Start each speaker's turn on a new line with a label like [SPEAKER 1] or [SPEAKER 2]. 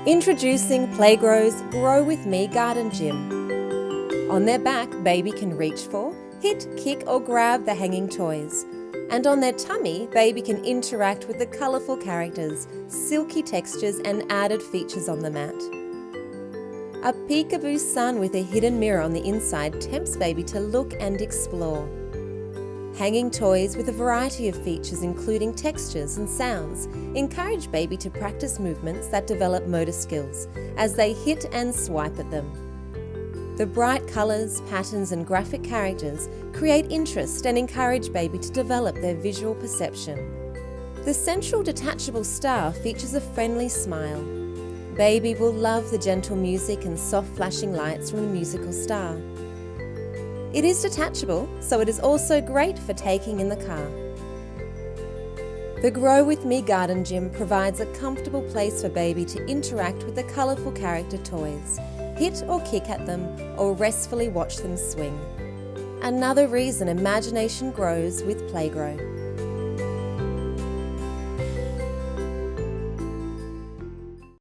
[SPEAKER 1] Introducing Playgrow's Grow With Me Garden Gym. On their back, baby can reach for, hit, kick or grab the hanging toys. And on their tummy, baby can interact with the colourful characters, silky textures and added features on the mat. A peekaboo sun with a hidden mirror on the inside tempts baby to look and explore. Hanging toys with a variety of features including textures and sounds encourage baby to practice movements that develop motor skills as they hit and swipe at them. The bright colours, patterns and graphic characters create interest and encourage baby to develop their visual perception. The central detachable star features a friendly smile. Baby will love the gentle music and soft flashing lights from the musical star. It is detachable, so it is also great for taking in the car. The Grow With Me Garden Gym provides a comfortable place for baby to interact with the colourful character toys, hit or kick at them, or restfully watch them swing. Another reason imagination grows with Playgrow.